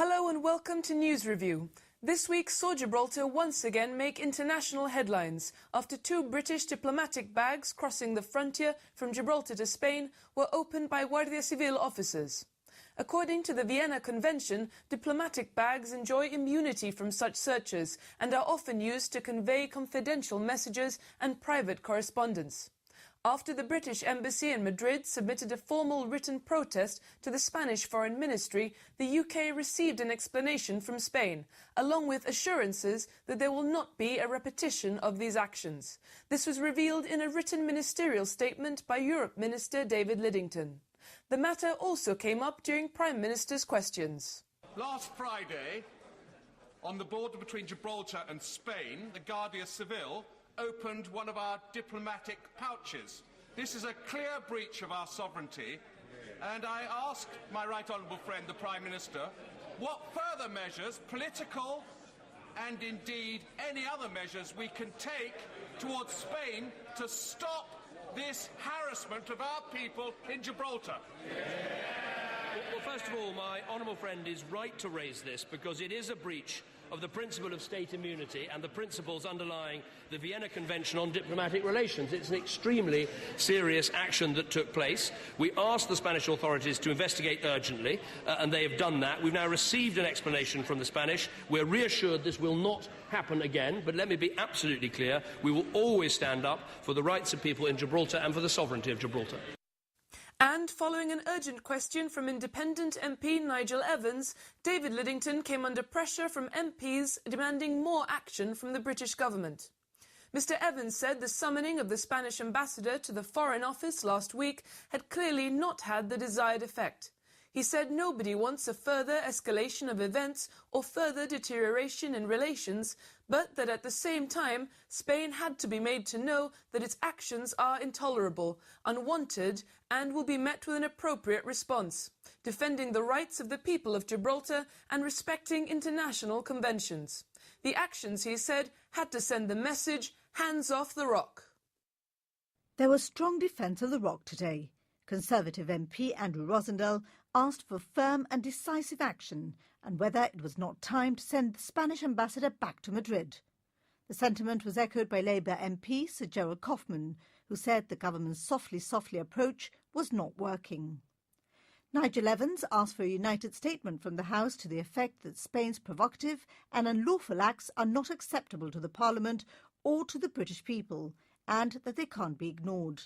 Hello and welcome to News Review. This week saw Gibraltar once again make international headlines after 2 British diplomatic bags crossing the frontier from Gibraltar to Spain were opened by Guardia Civil officers. According to the Vienna Convention, diplomatic bags enjoy immunity from such searches and are often used to convey confidential messages and private correspondence. After the British Embassy in Madrid submitted a formal written protest to the Spanish Foreign Ministry, the UK received an explanation from Spain, along with assurances that there will not be a repetition of these actions. This was revealed in a written ministerial statement by Europe Minister David Lidington. The matter also came up during Prime Minister's questions. Last Friday, on the border between Gibraltar and Spain, the Guardia Civil opened one of our diplomatic pouches. This is a clear breach of our sovereignty, and I ask my right honourable friend, the Prime Minister, what further measures, political and indeed any other measures, we can take towards Spain to stop this harassment of our people in Gibraltar. Well, first of all, my honourable friend is right to raise this because it is a breach of the principle of state immunity and the principles underlying the Vienna Convention on Diplomatic Relations. It's an extremely serious action that took place. We asked the Spanish authorities to investigate urgently, and they have done that. We've now received an explanation from the Spanish. We're reassured this will not happen again, but let me be absolutely clear, we will always stand up for the rights of people in Gibraltar and for the sovereignty of Gibraltar. And following an urgent question from independent MP Nigel Evans, David Lidington came under pressure from MPs demanding more action from the British government. Mr Evans said the summoning of the Spanish ambassador to the Foreign Office last week had clearly not had the desired effect. He said nobody wants a further escalation of events or further deterioration in relations, but that at the same time, Spain had to be made to know that its actions are intolerable, unwanted, and will be met with an appropriate response, defending the rights of the people of Gibraltar and respecting international conventions. The actions, he said, had to send the message, hands off the rock. There was strong defence of the rock today. Conservative MP Andrew Rosendale asked for firm and decisive action and whether it was not time to send the Spanish ambassador back to Madrid. The sentiment was echoed by Labour MP Sir Gerald Kaufman, who said the government's softly approach was not working. Nigel Evans asked for a united statement from the House to the effect that Spain's provocative and unlawful acts are not acceptable to the Parliament or to the British people, and that they can't be ignored.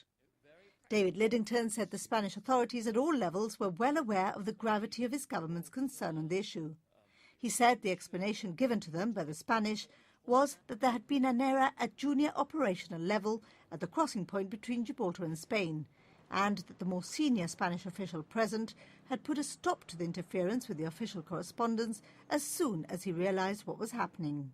David Lidington said the Spanish authorities at all levels were well aware of the gravity of his government's concern on the issue. He said the explanation given to them by the Spanish was that there had been an error at junior operational level at the crossing point between Gibraltar and Spain, and that the more senior Spanish official present had put a stop to the interference with the official correspondence as soon as he realised what was happening.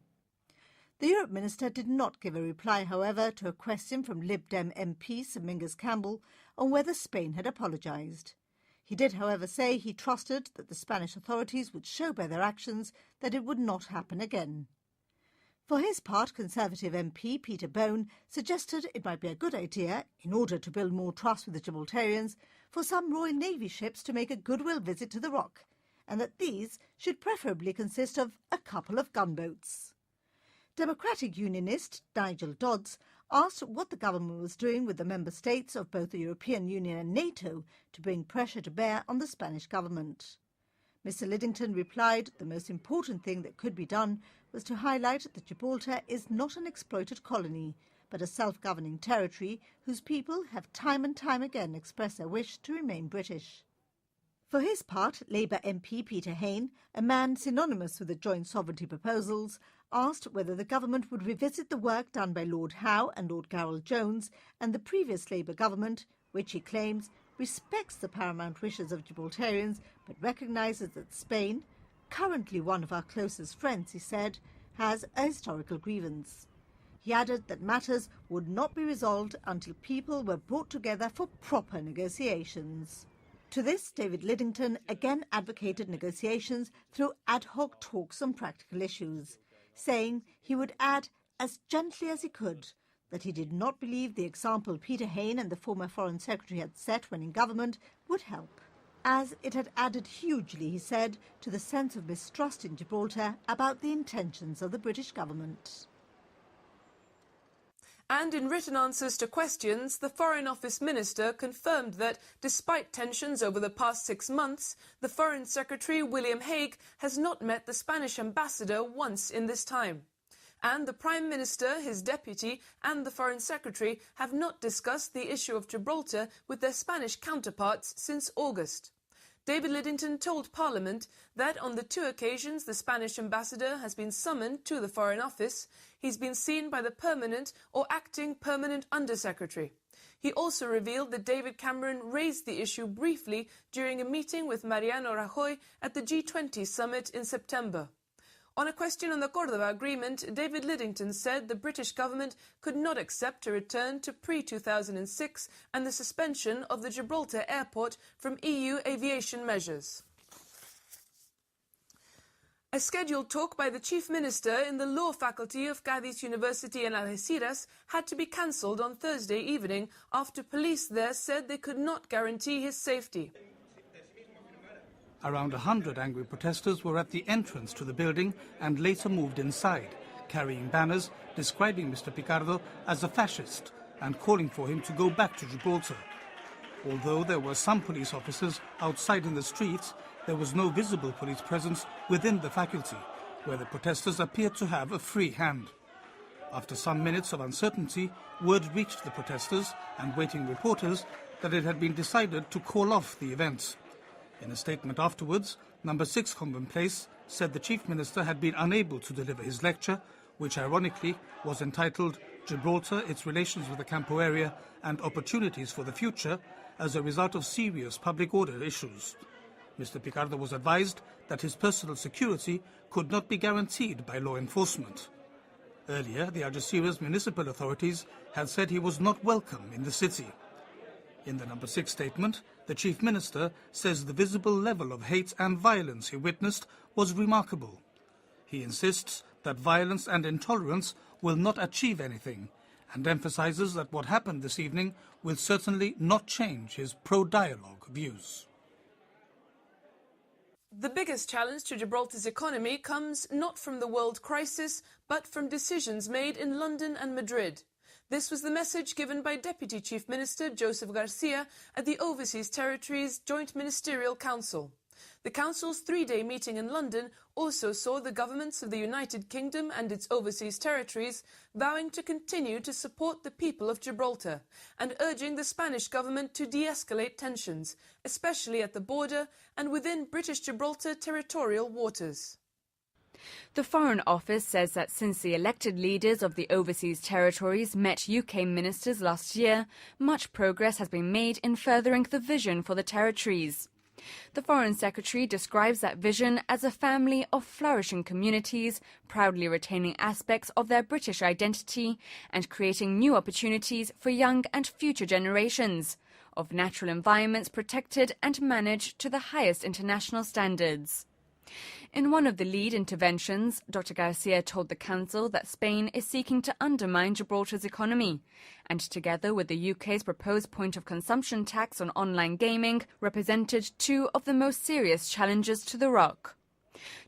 The Europe Minister did not give a reply, however, to a question from Lib Dem MP Sir Mingus Campbell on whether Spain had apologised. He did, however, say he trusted that the Spanish authorities would show by their actions that it would not happen again. For his part, Conservative MP Peter Bone suggested it might be a good idea, in order to build more trust with the Gibraltarians, for some Royal Navy ships to make a goodwill visit to the Rock, and that these should preferably consist of a couple of gunboats. Democratic Unionist Nigel Dodds asked what the government was doing with the member states of both the European Union and NATO to bring pressure to bear on the Spanish government. Mr Lidington replied the most important thing that could be done was to highlight that Gibraltar is not an exploited colony, but a self-governing territory whose people have time and time again expressed their wish to remain British. For his part, Labour MP Peter Hain, a man synonymous with the joint sovereignty proposals, asked whether the government would revisit the work done by Lord Howe and Lord Gareth Jones and the previous Labour government, which he claims respects the paramount wishes of Gibraltarians but recognises that Spain, currently one of our closest friends, he said, has a historical grievance. He added that matters would not be resolved until people were brought together for proper negotiations. To this, David Lidington again advocated negotiations through ad hoc talks on practical issues, saying he would add as gently as he could that he did not believe the example Peter Hain and the former Foreign Secretary had set when in government would help. as it had added hugely, he said, to the sense of mistrust in Gibraltar about the intentions of the British government. And in written answers to questions, the Foreign Office Minister confirmed that, despite tensions over the past 6 months, the Foreign Secretary, William Hague, has not met the Spanish ambassador once in this time. And the Prime Minister, his deputy, and the Foreign Secretary have not discussed the issue of Gibraltar with their Spanish counterparts since August. David Lidington told Parliament that on the 2 occasions the Spanish ambassador has been summoned to the Foreign Office, he's been seen by the permanent or acting permanent Undersecretary. He also revealed that David Cameron raised the issue briefly during a meeting with Mariano Rajoy at the G20 summit in September. On a question on the Córdoba Agreement, David Lidington said the British government could not accept a return to pre-2006 and the suspension of the Gibraltar airport from EU aviation measures. A scheduled talk by the Chief Minister in the Law Faculty of Cádiz University in Algeciras had to be cancelled on Thursday evening after police there said they could not guarantee his safety. Around 100 angry protesters were at the entrance to the building and later moved inside, carrying banners describing Mr. Picardo as a fascist and calling for him to go back to Gibraltar. Although there were some police officers outside in the streets, there was no visible police presence within the faculty, where the protesters appeared to have a free hand. After some minutes of uncertainty, word reached the protesters and waiting reporters that it had been decided to call off the events. In a statement afterwards, No. 6 Convent Place said the Chief Minister had been unable to deliver his lecture, which ironically was entitled Gibraltar, its relations with the Campo area and opportunities for the future, as a result of serious public order issues. Mr. Picardo was advised that his personal security could not be guaranteed by law enforcement. Earlier, the Algeciras municipal authorities had said he was not welcome in the city. In the No. 6 statement, the Chief Minister says the visible level of hate and violence he witnessed was remarkable. He insists that violence and intolerance will not achieve anything and emphasises that what happened this evening will certainly not change his pro-dialogue views. The biggest challenge to Gibraltar's economy comes not from the world crisis, but from decisions made in London and Madrid. This was the message given by Deputy Chief Minister Joseph Garcia at the Overseas Territories Joint Ministerial Council. The Council's 3-day meeting in London also saw the governments of the United Kingdom and its overseas territories vowing to continue to support the people of Gibraltar and urging the Spanish government to de-escalate tensions, especially at the border and within British Gibraltar territorial waters. The Foreign Office says that since the elected leaders of the overseas territories met UK ministers last year, much progress has been made in furthering the vision for the territories. The Foreign Secretary describes that vision as a family of flourishing communities, proudly retaining aspects of their British identity and creating new opportunities for young and future generations, of natural environments protected and managed to the highest international standards. In one of the lead interventions, Dr. Garcia told the Council that Spain is seeking to undermine Gibraltar's economy, and together with the UK's proposed point of consumption tax on online gaming, represented 2 of the most serious challenges to the ROC.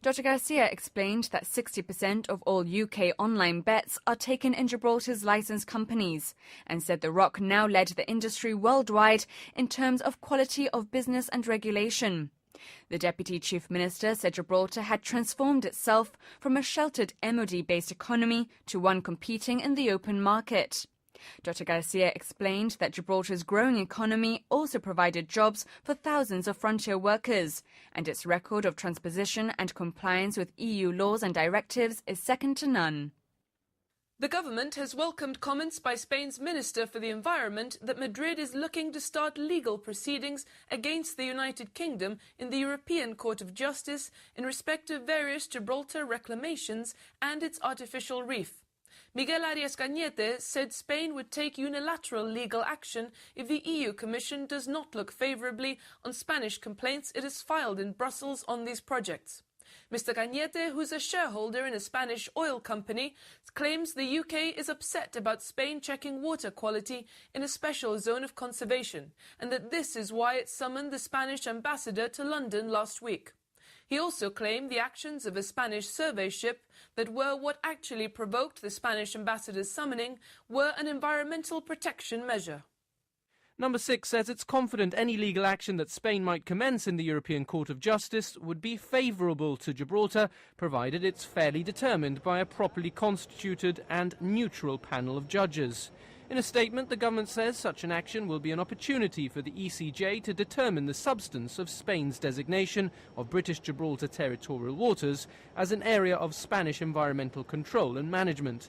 Dr. Garcia explained that 60% of all UK online bets are taken in Gibraltar's licensed companies, and said the ROC now led the industry worldwide in terms of quality of business and regulation. The Deputy Chief Minister said Gibraltar had transformed itself from a sheltered MOD-based economy to one competing in the open market. Dr. Garcia explained that Gibraltar's growing economy also provided jobs for thousands of frontier workers, and its record of transposition and compliance with EU laws and directives is second to none. The government has welcomed comments by Spain's Minister for the Environment that Madrid is looking to start legal proceedings against the United Kingdom in the European Court of Justice in respect of various Gibraltar reclamations and its artificial reef. Miguel Arias Cañete said Spain would take unilateral legal action if the EU Commission does not look favourably on Spanish complaints it has filed in Brussels on these projects. Mr. Cañete, who's a shareholder in a Spanish oil company, claims the UK is upset about Spain checking water quality in a special zone of conservation, and that this is why it summoned the Spanish ambassador to London last week. He also claimed the actions of a Spanish survey ship that were what actually provoked the Spanish ambassador's summoning were an environmental protection measure. Number 6 says it's confident any legal action that Spain might commence in the European Court of Justice would be favourable to Gibraltar, provided it's fairly determined by a properly constituted and neutral panel of judges. In a statement, the government says such an action will be an opportunity for the ECJ to determine the substance of Spain's designation of British Gibraltar territorial waters as an area of Spanish environmental control and management.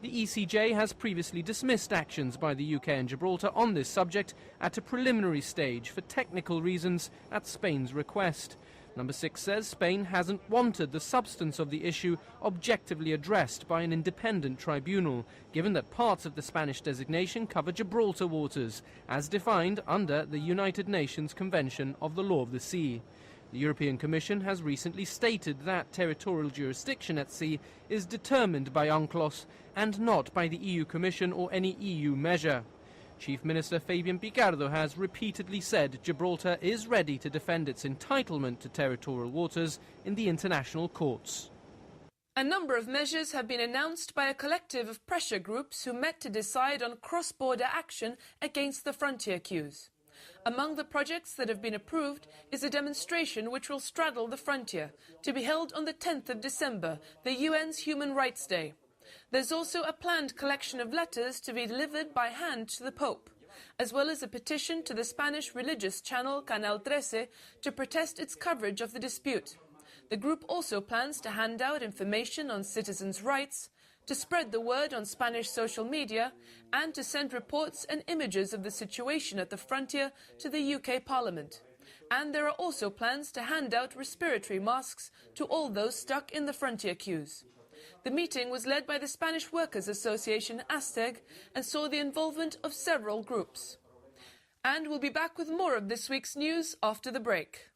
The ECJ has previously dismissed actions by the UK and Gibraltar on this subject at a preliminary stage for technical reasons at Spain's request. Number 6 says Spain hasn't wanted the substance of the issue objectively addressed by an independent tribunal, given that parts of the Spanish designation cover Gibraltar waters, as defined under the United Nations Convention of the Law of the Sea. The European Commission has recently stated that territorial jurisdiction at sea is determined by UNCLOS and not by the EU Commission or any EU measure. Chief Minister Fabian Picardo has repeatedly said Gibraltar is ready to defend its entitlement to territorial waters in the international courts. A number of measures have been announced by a collective of pressure groups who met to decide on cross-border action against the frontier queues. Among the projects that have been approved is a demonstration which will straddle the frontier, to be held on the 10th of December, the UN's Human Rights Day. There's also a planned collection of letters to be delivered by hand to the Pope, as well as a petition to the Spanish religious channel Canal 13 to protest its coverage of the dispute. The group also plans to hand out information on citizens' rights, to spread the word on Spanish social media, and to send reports and images of the situation at the frontier to the UK Parliament. And there are also plans to hand out respiratory masks to all those stuck in the frontier queues. The meeting was led by the Spanish Workers' Association ASTEG and saw the involvement of several groups. And we'll be back with more of this week's news after the break.